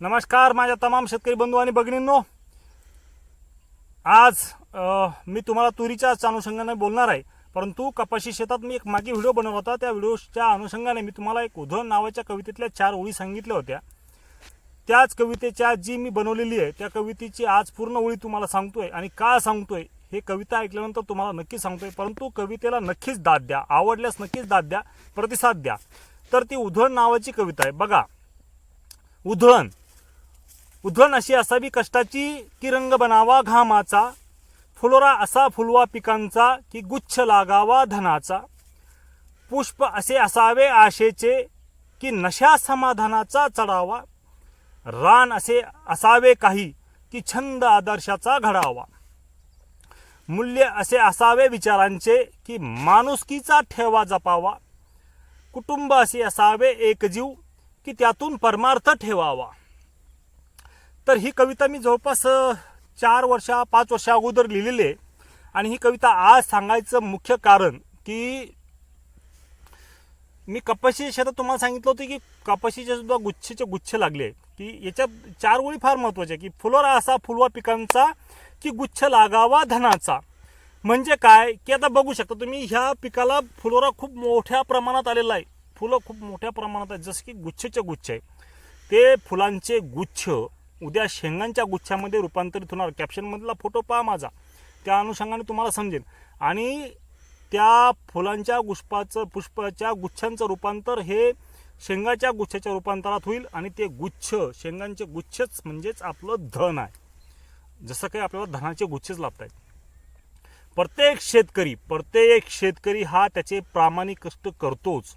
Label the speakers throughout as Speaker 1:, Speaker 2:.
Speaker 1: नमस्कार माझ्या तमाम शेतकरी बंधू आणि भगिनींनो, आज मी तुम्हाला तुरीच्याच अनुषंगाने बोलणार आहे. परंतु कपाशी शेतात मी एक मागे व्हिडिओ बनवला होता. त्या व्हिडिओच्या अनुषंगाने मी तुम्हाला एक उधळण नावाच्या कवितेतल्या 4 ओळी सांगितल्या होत्या. त्याच कवितेच्या जी मी बनवलेली आहे त्या कवितेची आज पूर्ण ओळी तुम्हाला सांगतोय. आणि का सांगतोय हे कविता ऐकल्यानंतर तुम्हाला नक्की सांगतोय. परंतु कवितेला नक्कीच दाद द्या, आवडल्यास नक्कीच दाद द्या, प्रतिसाद द्या. तर ती उधळण नावाची कविता आहे. बघा, उधळण अशी असावी कष्टाची की रंग बनावा घामाचा, फुलोरा असा फुलवा पिकांचा की गुच्छ लागावा धनाचा, पुष्प असे असावे आशेचे की नशा समाधानाचा चढावा, रान असे असावे काही की छंद आदर्शाचा घडावा, मूल्य असे असावे विचारांचे की माणुसकीचा ठेवा जपावा, कुटुंब असे असावे एकजीव की त्यातून परमार्थ ठेवावा. तर ही कविता मी जवळपास 5 वर्षा अगोदर लिहिलेली आहे. आणि ही कविता आज सांगायचं मुख्य कारण की मी कपाशी शेतात तुम्हाला सांगितलं होतं की कपाशीचे सुद्धा गुच्छ लागले. की याच्या 4 ओळी फार महत्त्वाच्या की फुलोरा असा फुलवा पिकांचा की गुच्छ लागावा धनाचा. म्हणजे काय की आता बघू शकता तुम्ही, ह्या पिकाला फुलोरा खूप मोठ्या प्रमाणात आलेला आहे. फुलं खूप मोठ्या प्रमाणात आहेत, जसं की गुच्छचे गुच्छ आहे. ते फुलांचे गुच्छ उद्या शेंगांच्या गुच्छामध्ये रूपांतरित होणार. कॅप्शनमधला फोटो पहा माझा, त्या अनुषंगाने तुम्हाला समजेल. आणि त्या फुलांच्या पुष्पाच्या गुच्छांचं रूपांतर हे शेंगाच्या गुच्छाच्या रूपांतरात होईल. आणि ते गुच्छ, शेंगांचे गुच्छच म्हणजेच आपलं धन आहे. जसं काही आपल्याला धनाचे गुच्छच लाभत आहेत. प्रत्येक शेतकरी हा त्याचे प्रामाणिक कष्ट करतोच.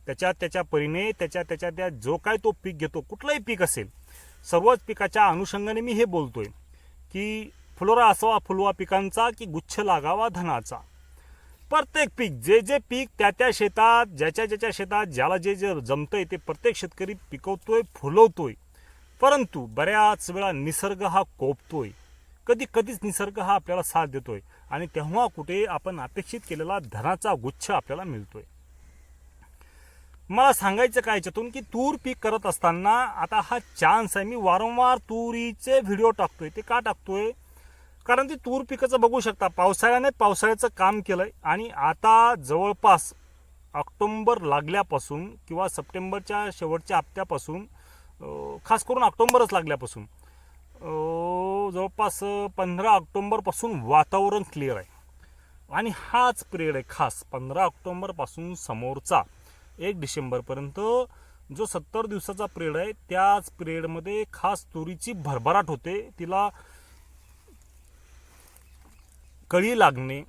Speaker 1: त्याच्या परीने त्या जो काय तो पीक घेतो, कुठलंही पीक असेल, सर्वच पिकाच्या अनुषंगाने मी हे बोलतोय की फुलोरा असावा फुलवा पिकांचा की गुच्छ लागावा धनाचा. प्रत्येक पीक, जे पीक त्या शेतात, ज्याच्या शेतात ज्याला जे जमतंय ते प्रत्येक शेतकरी पिकवतोय, फुलवतोय. परंतु बऱ्याच वेळा निसर्ग हा कोपतोय, कधीच निसर्ग हा आपल्याला साथ देतोय. आणि तेव्हा कुठे आपण अपेक्षित केलेला धनाचा गुच्छ आपल्याला मिळतोय. मला सांगायचं काय याच्यातून की तूर पीक करत असताना आता हा चान्स आहे. मी वारंवार तुरीचे व्हिडिओ टाकतोय. ते का टाकतोय? कारण ती तूर पिकाचं बघू शकता, पावसाळ्याचं काम केलंय. आणि आता जवळपास ऑक्टोबर लागल्यापासून किंवा सप्टेंबरच्या शेवटच्या हप्त्यापासून, खास करून ऑक्टोबरच लागल्यापासून, जवळपास 15 ऑक्टोबरपासून वातावरण क्लिअर आहे. आणि हाच पिरियड आहे खास 15 ऑक्टोबरपासून समोरचा 1 डिसेंबरपर्यंत जो 70 दिवसाचा पिरियड आहे, त्याच पिरियडमध्ये खास तुरीची भरभराट होते. तिला कळी लागणे,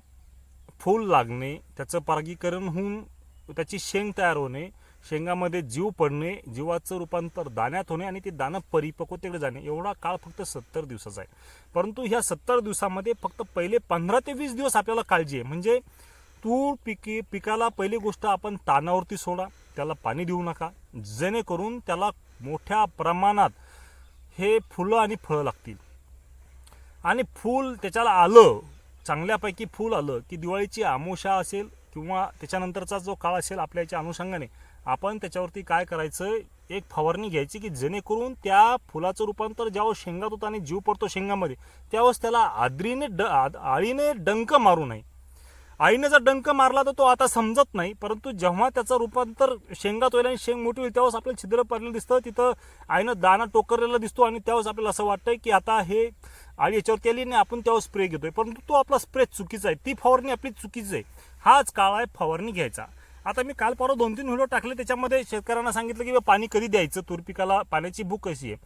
Speaker 1: फूल लागणे, त्याचं परागीकरण होऊन त्याची शेंग तयार होणे, शेंगामध्ये जीव पडणे, जीवाचं रूपांतर दाण्यात होणे आणि ते दाणं परिपक्वतेकडे जाणे, एवढा काळ फक्त 70 दिवसाचा आहे. परंतु ह्या 70 दिवसामध्ये फक्त पहिले 15 ते 20 दिवस आपल्याला काळजी आहे. म्हणजे तूर पिकाला पहिली गोष्ट आपण तानावरती सोडा, त्याला पाणी देऊ नका, जेणेकरून त्याला मोठ्या प्रमाणात हे फुलं आणि फळं लागतील. आणि फूल त्याच्याला आलं, चांगल्यापैकी फूल आलं की दिवाळीची अमावस्या असेल किंवा त्याच्यानंतरचा जो काळ असेल, आपल्या याच्या अनुषंगाने आपण त्याच्यावरती काय करायचं, एक फवारणी घ्यायची की जेणेकरून त्या फुलाचं रूपांतर ज्यावेळेस शेंगात होतं आणि जीव पडतो शेंगामध्ये, त्यावेळेस त्याला आळीने डंक मारू नये. आईने जर डंक मारला तर तो आता समजत नाही, परंतु जेव्हा त्याचं रूपांतर शेंगात होईल आणि शेंग मोठी होईल त्यावेळेस आपल्याला छिद्र पडलेलं दिसतं, तिथं आईनं दाणा टोकरलेला दिसतो. आणि त्यावेळेस आपल्याला असं वाटतंय की आता हे आळी याच्यावरती आली आणि आपण त्यावर स्प्रे घेतोय. परंतु तो आपला स्प्रे चुकीचा आहे, ती फवारणी आपली चुकीची आहे. हाच काळ आहे फवारणी घ्यायचा. आता मी काल परवा 2-3 व्हिडिओ टाकले, त्याच्यामध्ये शेतकऱ्यांना सांगितलं की पाणी कधी द्यायचं, तूर पिकाला पाण्याची भूक कशी आहे.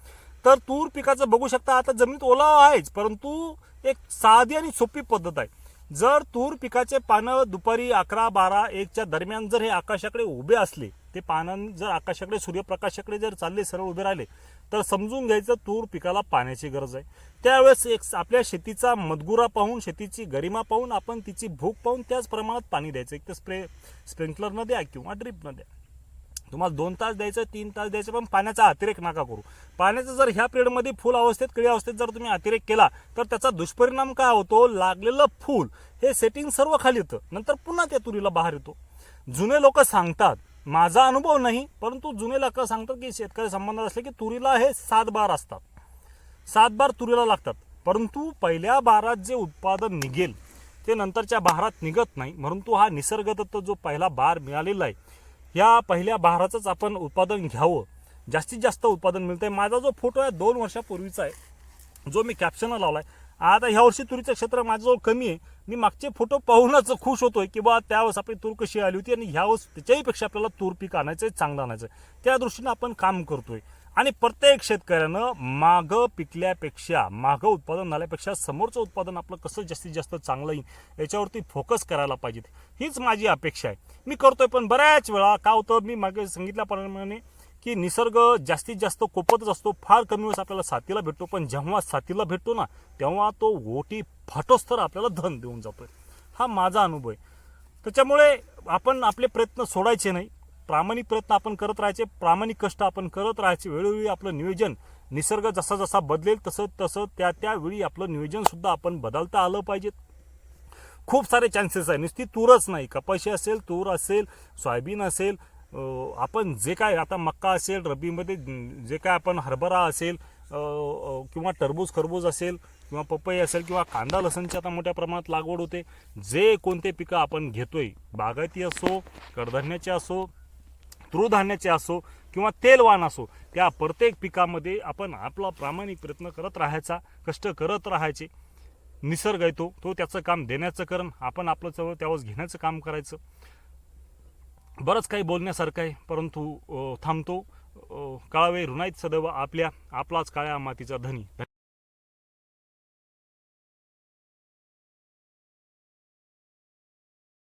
Speaker 1: तर तूर पिकाचं बघू शकता, आता जमिनीत ओलावा आहेच, परंतु एक साधी आणि सोपी पद्धत आहे. जर तूर पिकाचे पानं दुपारी 11, 12, 1च्या दरम्यान जर हे आकाशाकडे उभे असले, ते पानं जर आकाशाकडे सूर्यप्रकाशाकडे जर चालले, सरळ उभे राहिले, तर समजून घ्यायचं तूर पिकाला पाण्याची गरज आहे. त्यावेळेस एक आपल्या शेतीचा मदगुरा पाहून, शेतीची गरिमा पाहून, आपण तिची भूक पाहून त्याच प्रमाणात पाणी द्यायचं. एक तर स्प्रिंकलरनं द्या किंवा ड्रिपनं द्या. तुम्हाला 2 तास द्यायचं, 3 तास द्यायचं, पण पाण्याचा अतिरेक नका करू. पाण्याचा जर ह्या पिरियडमध्ये फुल अवस्थेत, कळी अवस्थेत जर तुम्ही अतिरेक केला तर त्याचा दुष्परिणाम काय होतो, लागलेलं फूल हे सेटिंग सर्व खाली येतं, नंतर पुन्हा त्या तुरीला बाहेर येतो. जुने लोक सांगतात माझा अनुभव नाही, परंतु जुने लोक सांगतात की शेतकरी संबंधात असले की तुरीला हे 7 बार असतात, 7 बार तुरीला लागतात, परंतु पहिल्या बारात जे उत्पादन निघेल ते नंतरच्या बहारात निघत नाही. परंतु हा निसर्गदत्त जो पहिला बार मिळालेला आहे, या पहिल्या बहाराचंच आपण उत्पादन घ्यावं, जास्तीत जास्त उत्पादन मिळतंय. माझा जो फोटो आहे 2 वर्षापूर्वीचा आहे, जो मी कॅप्शनला लावला आहे. आता ह्या वर्षी तुरीचं क्षेत्र माझ्याजवळ कमी आहे. मी मागचे फोटो पाहूनच खुश होतोय की बा त्यावेळेस आपली तूर कशी आली होती आणि ह्यावेळेस त्याच्याहीपेक्षा आपल्याला तूर पीक आणायचं आहे, चांगलं आणायचं आहे. त्या दृष्टीनं आपण काम करतोय. आणि प्रत्येक शेतकऱ्यानं मागं पिकल्यापेक्षा, मागं उत्पादन झाल्यापेक्षा समोरचं उत्पादन आपलं कसं जास्तीत जास्त चांगलं येईल याच्यावरती फोकस करायला पाहिजे. हीच माझी अपेक्षा आहे. मी करतोय, पण बऱ्याच वेळा काय होतं, मी मागे सांगितल्याप्रमाणे की निसर्ग जास्तीत जास्त कोपतच असतो. फार कमी वेळेस आपल्याला साथीला भेटतो, पण जेव्हा साथीला भेटतो ना तेव्हा तो ओटी फाटोस तर आपल्याला धन देऊन जातोय. हा माझा अनुभव आहे. त्याच्यामुळे आपण आपले प्रयत्न सोडायचे नाही, प्रामाणिक प्रयत्न आपण करत राहायचे, प्रामाणिक कष्ट आपण करत राहायचे. वेळोवेळी आपलं नियोजन, निसर्ग जसा जसा बदलेल तसं तसं त्यावेळी आपलं नियोजन सुद्धा आपण बदलता आलं पाहिजे. खूप सारे चान्सेस आहे, नुसती तूरच नाही, कपाशी असेल, तूर असेल, सोयाबीन असेल, आपण जे काय आता मक्का असेल, रब्बीमध्ये जे काय आपण हरभरा असेल किंवा खरबूज असेल किंवा पपई असेल किंवा कांदा लसणची आता मोठ्या प्रमाणात लागवड होते. जे कोणते पिकं आपण घेतोय, बागायती असो, कडधान्याचे असो, तृणधान्याचे असो किंवा तेलवान असो, त्या प्रत्येक पिकामध्ये आपण आपला प्रामाणिक प्रयत्न करत राहायचा, कष्ट करत राहायचे. निसर्ग येतो तो त्याचं काम देण्याचं कारण, आपण आपलं जवळ त्यावेळेस घेण्याचं काम करायचं. बरंच काही बोलण्यासारखं आहे, परंतु थांबतो. काळावे ऋणाईत सदैव आपलाच काळ्या मातीचा धनी.